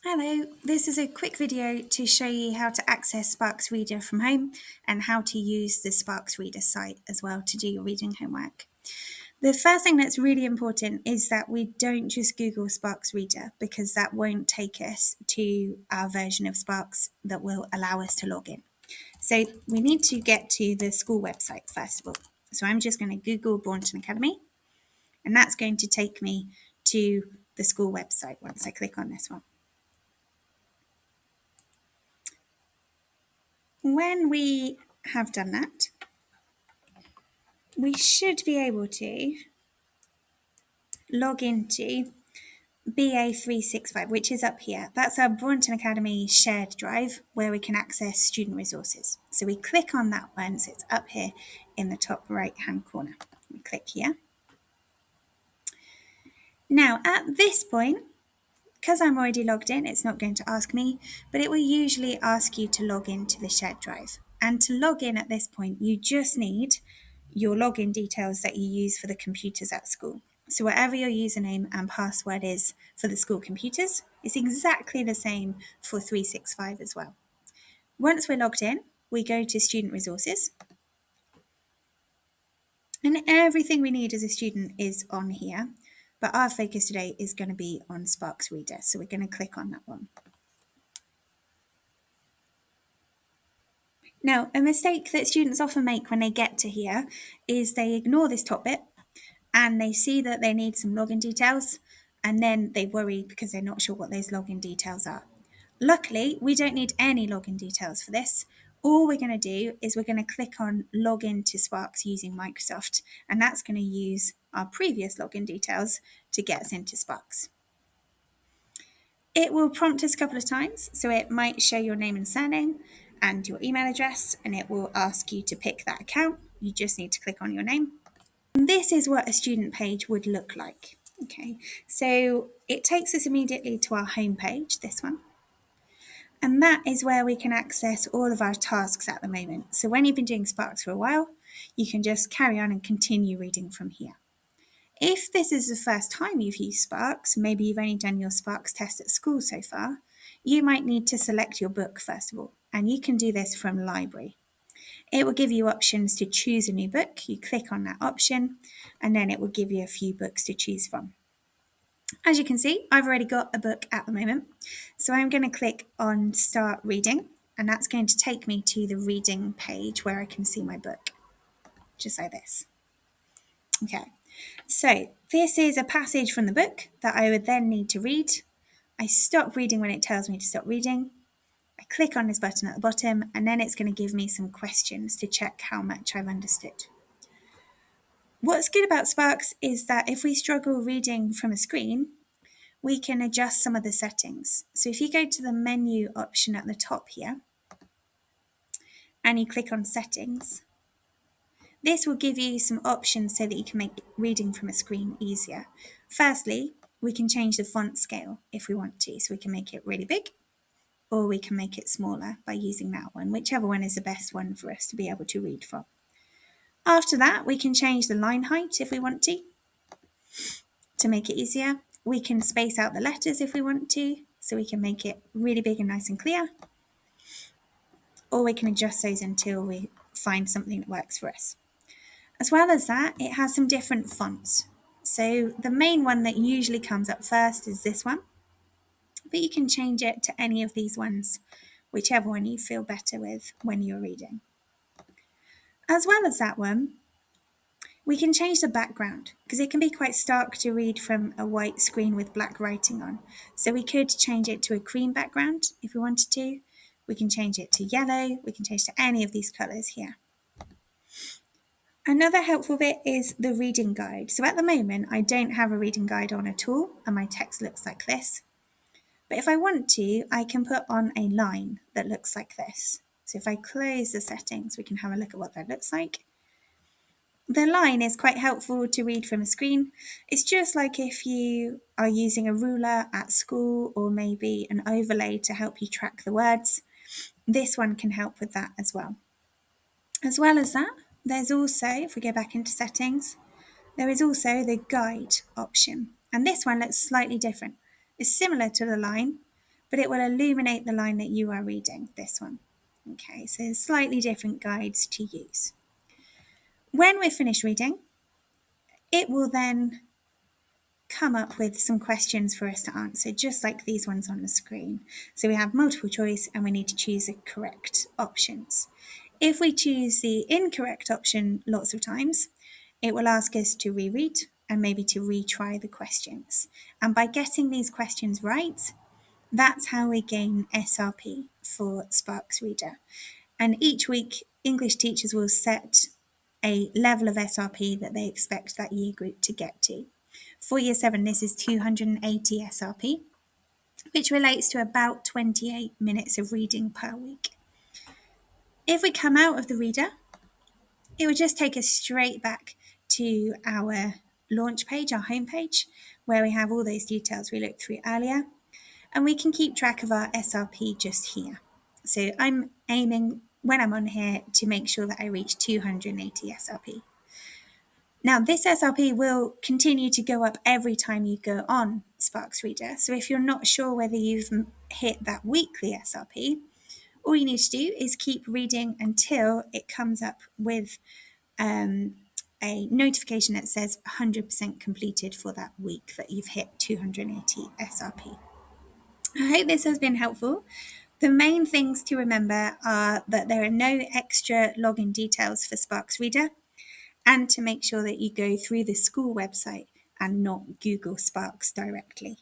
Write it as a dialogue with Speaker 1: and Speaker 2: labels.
Speaker 1: Hello, this is a quick video to show you how to access Sparx Reader from home and how to use the Sparx Reader site as well to do your reading homework. The first thing that's really important is that we don't just Google Sparx Reader because that won't take us to our version of Sparx that will allow us to log in. So we need to get to the school website first of all. So I'm just going to Google Bournemouth Academy and that's going to take me to the school website once I click on this one. When we have done that, we should be able to log into BA365, which is up here. That's our Bournemouth Academy shared drive where we can access student resources. So we click on that one, so it's up here in the top right hand corner. We click here. Now at this point, because I'm already logged in, it's not going to ask me, but it will usually ask you to log into the shared drive. And to log in at this point, you just need your login details that you use for the computers at school. So whatever your username and password is for the school computers, it's exactly the same for 365 as well. Once we're logged in, we go to student resources. And everything we need as a student is on here. But our focus today is going to be on Sparx Reader. So we're going to click on that one. Now, a mistake that students often make when they get to here is they ignore this top bit and they see that they need some login details and then they worry because they're not sure what those login details are. Luckily, we don't need any login details for this. All we're going to do is we're going to click on login to Sparx using Microsoft, and that's going to use our previous login details to get us into Sparx. It will prompt us a couple of times, so it might show your name and surname and your email address, and it will ask you to pick that account. You just need to click on your name. And this is what a student page would look like. Okay, so it takes us immediately to our home page, this one. And that is where we can access all of our tasks at the moment. So when you've been doing Sparx for a while, you can just carry on and continue reading from here. If this is the first time you've used Sparx, maybe you've only done your Sparx test at school so far, you might need to select your book first of all, and you can do this from library. It will give you options to choose a new book. You click on that option, and then it will give you a few books to choose from. As you can see, I've already got a book at the moment, so I'm going to click on Start Reading, and that's going to take me to the reading page where I can see my book, just like this. Okay, so this is a passage from the book that I would then need to read. I stop reading when it tells me to stop reading. I click on this button at the bottom, and then it's going to give me some questions to check how much I've understood. What's good about Sparx is that if we struggle reading from a screen, we can adjust some of the settings. So if you go to the menu option at the top here, and you click on settings, this will give you some options so that you can make reading from a screen easier. Firstly, we can change the font scale if we want to, so we can make it really big, or we can make it smaller by using that one, whichever one is the best one for us to be able to read from. After that, we can change the line height if we want to make it easier. We can space out the letters if we want to, so we can make it really big and nice and clear. Or we can adjust those until we find something that works for us. As well as that, it has some different fonts. So the main one that usually comes up first is this one, but you can change it to any of these ones, whichever one you feel better with when you're reading. As well as that one, we can change the background because it can be quite stark to read from a white screen with black writing on. So we could change it to a cream background if we wanted to. We can change it to yellow. We can change to any of these colours here. Another helpful bit is the reading guide. So at the moment, I don't have a reading guide on at all, and my text looks like this. But if I want to, I can put on a line that looks like this. So if I close the settings, we can have a look at what that looks like. The line is quite helpful to read from a screen. It's just like if you are using a ruler at school or maybe an overlay to help you track the words. This one can help with that as well. As well as that, there's also, if we go back into settings, there is also the guide option. And this one looks slightly different. It's similar to the line, but it will illuminate the line that you are reading, this one. Okay, so slightly different guides to use. When we're finished reading, it will then come up with some questions for us to answer, just like these ones on the screen. So we have multiple choice and we need to choose the correct options. If we choose the incorrect option lots of times, it will ask us to reread and maybe to retry the questions. And by getting these questions right, that's how we gain SRP for Sparx Reader. And each week, English teachers will set a level of SRP that they expect that year group to get to. For Year 7, this is 280 SRP, which relates to about 28 minutes of reading per week. If we come out of the reader, it would just take us straight back to our launch page, our homepage, where we have all those details we looked through earlier, and we can keep track of our SRP just here. So I'm aiming, when I'm on here, to make sure that I reach 280 SRP. Now, this SRP will continue to go up every time you go on Sparx Reader. So if you're not sure whether you've hit that weekly SRP, all you need to do is keep reading until it comes up with a notification that says 100% completed for that week that you've hit 280 SRP. I hope this has been helpful. The main things to remember are that there are no extra login details for Sparx Reader, and to make sure that you go through the school website and not Google Sparx directly.